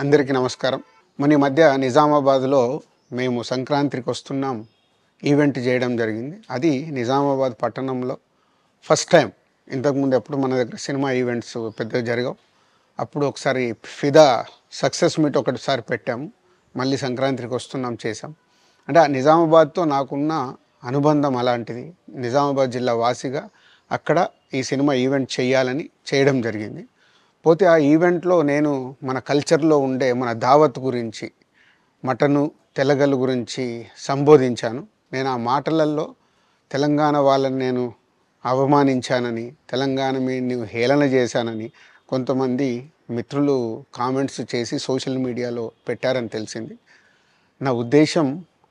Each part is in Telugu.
అందరికీ నమస్కారం. మన ఈ మధ్య నిజామాబాద్‌లో మేము సంక్రాంతికి వస్తున్నాం ఈవెంట్ చేయడం జరిగింది. అది నిజామాబాద్ పట్టణంలో ఫస్ట్ టైం. ఇంతకుముందు ఎప్పుడు మన దగ్గర సినిమా ఈవెంట్స్ పెద్దగా జరగవు. అప్పుడు ఒకసారి ఫిదా సక్సెస్ మీట్ ఒకటిసారి పెట్టాము. మళ్ళీ సంక్రాంతికి వస్తున్నాం చేసాం. అంటే ఆ నిజామాబాద్‌తో నాకున్న అనుబంధం అలాంటిది. నిజామాబాద్ జిల్లా వాసిగా అక్కడ ఈ సినిమా ఈవెంట్ చేయాలని చేయడం జరిగింది. పోతే ఆ ఈవెంట్‌లో నేను మన కల్చర్‌లో ఉండే మన దావత్ గురించి, మటను, తెలగలు గురించి సంబోధించాను. నేను ఆ మాటలల్లో తెలంగాణ వాళ్ళని నేను అవమానించానని, తెలంగాణ మీదని హేళన చేశానని కొంతమంది మిత్రులు కామెంట్స్ చేసి సోషల్ మీడియాలో పెట్టారని తెలిసింది. నా ఉద్దేశం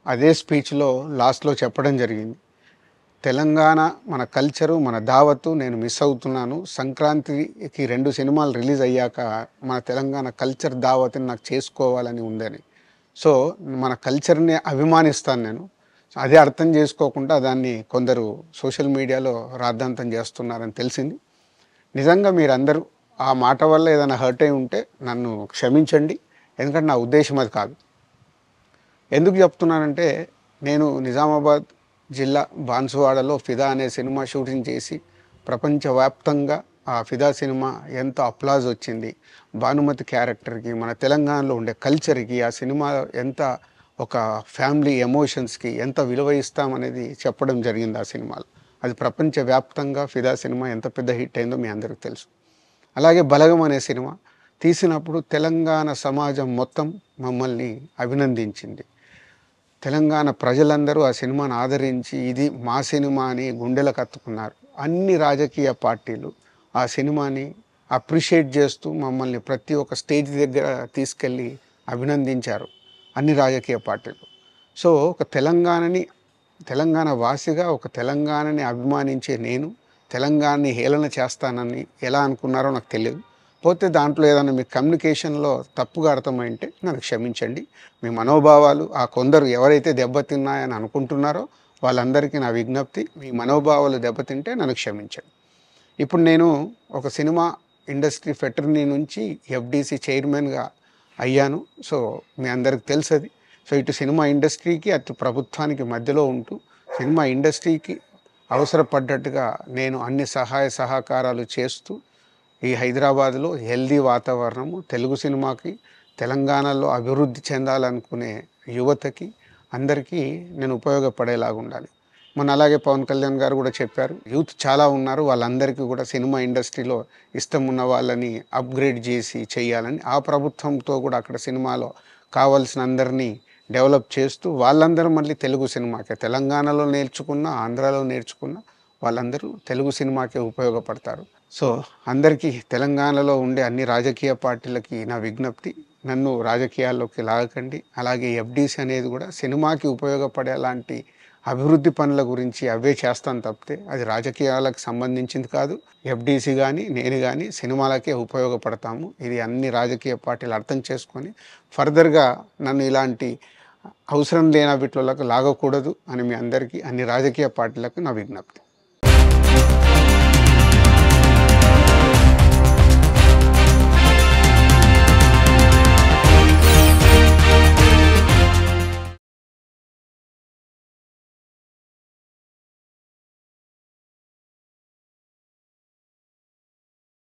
అదే స్పీచ్‌లో లాస్ట్‌లో చెప్పడం జరిగింది. తెలంగాణ మన కల్చరు, మన దావత్తు నేను మిస్ అవుతున్నాను. సంక్రాంతికి 2 సినిమాలు రిలీజ్ అయ్యాక మన తెలంగాణ కల్చర్ దావత్‌ని నాకు చేసుకోవాలని ఉందని. సో, మన కల్చర్‌ని అభిమానిస్తాను నేను. అదే అర్థం చేసుకోకుండా దాన్ని కొందరు సోషల్ మీడియాలో రాద్ధాంతం చేస్తున్నారని తెలిసింది. నిజంగా మీరందరూ ఆ మాట వల్ల ఏదైనా హర్ట్ అయి ఉంటే నన్ను క్షమించండి. ఎందుకంటే నా ఉద్దేశం అది కాదు. ఎందుకు చెప్తున్నానంటే నేను నిజామాబాద్ జిల్లా బాన్సువాడలో ఫిదా అనే సినిమా షూటింగ్ చేసి ప్రపంచవ్యాప్తంగా ఆ ఫిదా సినిమా ఎంత అప్లాజ్ వచ్చింది. భానుమతి క్యారెక్టర్‌కి, మన తెలంగాణలో ఉండే కల్చర్‌కి ఆ సినిమా ఎంత ఒక ఫ్యామిలీ ఎమోషన్స్‌కి ఎంత విలువ ఇస్తామనేది చెప్పడం జరిగింది ఆ సినిమాలో. అది ప్రపంచవ్యాప్తంగా ఫిదా సినిమా ఎంత పెద్ద హిట్ అయిందో మీ అందరికీ తెలుసు. అలాగే 'బలగం' అనే సినిమా తీసినప్పుడు తెలంగాణ సమాజం మొత్తం మమ్మల్ని అభినందించింది. తెలంగాణ ప్రజలందరూ ఆ సినిమాను ఆదరించి ఇది మా సినిమా అని గుండెలకు హత్తుకున్నారు. అన్ని రాజకీయ పార్టీలు ఆ సినిమాని అప్రిషియేట్ చేస్తూ మమ్మల్ని ప్రతి ఒక్క స్టేజ్ దగ్గర తీసుకెళ్ళి అభినందించారు అన్ని రాజకీయ పార్టీలు. సో, ఒక తెలంగాణ వాసిగా ఒక తెలంగాణని అభిమానించే నేను తెలంగాణని హేళన చేస్తానని ఎలా అనుకున్నారో నాకు తెలియదు. పోతే దాంట్లో ఏదైనా మీ కమ్యూనికేషన్‌లో తప్పుగా అర్థమైంటే నన్ను క్షమించండి. మీ మనోభావాలు ఆ కొందరు ఎవరైతే దెబ్బతిన్నాయని అనుకుంటున్నారో వాళ్ళందరికీ నా విజ్ఞప్తి, మీ మనోభావాలు దెబ్బతింటే నన్ను క్షమించండి. ఇప్పుడు నేను ఒక సినిమా ఇండస్ట్రీ ఫెటర్నీ నుంచి ఎఫ్‌డీసీ చైర్మన్‌గా అయ్యాను. సో, మీ అందరికి తెలుసది. సో, ఇటు సినిమా ఇండస్ట్రీకి, అటు ప్రభుత్వానికి మధ్యలో ఉంటూ సినిమా ఇండస్ట్రీకి అవసరపడ్డట్టుగా నేను అన్ని సహాయ సహకారాలు చేస్తూ ఈ హైదరాబాద్‌లో హెల్తీ వాతావరణము, తెలుగు సినిమాకి, తెలంగాణలో అభివృద్ధి చెందాలనుకునే యువతకి అందరికీ నేను ఉపయోగపడేలాగా ఉండాలి. మొన్న అలాగే పవన్ కళ్యాణ్ గారు కూడా చెప్పారు. యూత్ చాలా ఉన్నారు. వాళ్ళందరికీ కూడా సినిమా ఇండస్ట్రీలో ఇష్టం ఉన్న వాళ్ళని అప్‌గ్రేడ్ చేసి చేయాలని. ఆ ప్రభుత్వంతో కూడా అక్కడ సినిమాలో కావాల్సిన అందరినీ డెవలప్ చేస్తూ వాళ్ళందరూ మళ్ళీ తెలుగు సినిమాకే తెలంగాణలో నేర్చుకున్న, ఆంధ్రాలో నేర్చుకున్న వాళ్ళందరూ తెలుగు సినిమాకే ఉపయోగపడతారు. సో, అందరికీ తెలంగాణలో ఉండే అన్ని రాజకీయ పార్టీలకి నా విజ్ఞప్తి, నన్ను రాజకీయాల్లోకి లాగకండి. అలాగే ఎఫ్‌డీసీ అనేది కూడా సినిమాకి ఉపయోగపడేలాంటి అభివృద్ధి పనుల గురించి అవే చేస్తాను తప్పితే అది రాజకీయాలకు సంబంధించింది కాదు. ఎఫ్‌డీసీ గానీ, నేను గానీ సినిమాలకే ఉపయోగపడతాము. ఇది అన్ని రాజకీయ పార్టీలు అర్థం చేసుకొని ఫర్దర్‌గా నన్ను ఇలాంటి అవసరం లేని వీటిలోకి లాగకూడదు అని మీ అందరికీ, అన్ని రాజకీయ పార్టీలకు నా విజ్ఞప్తి.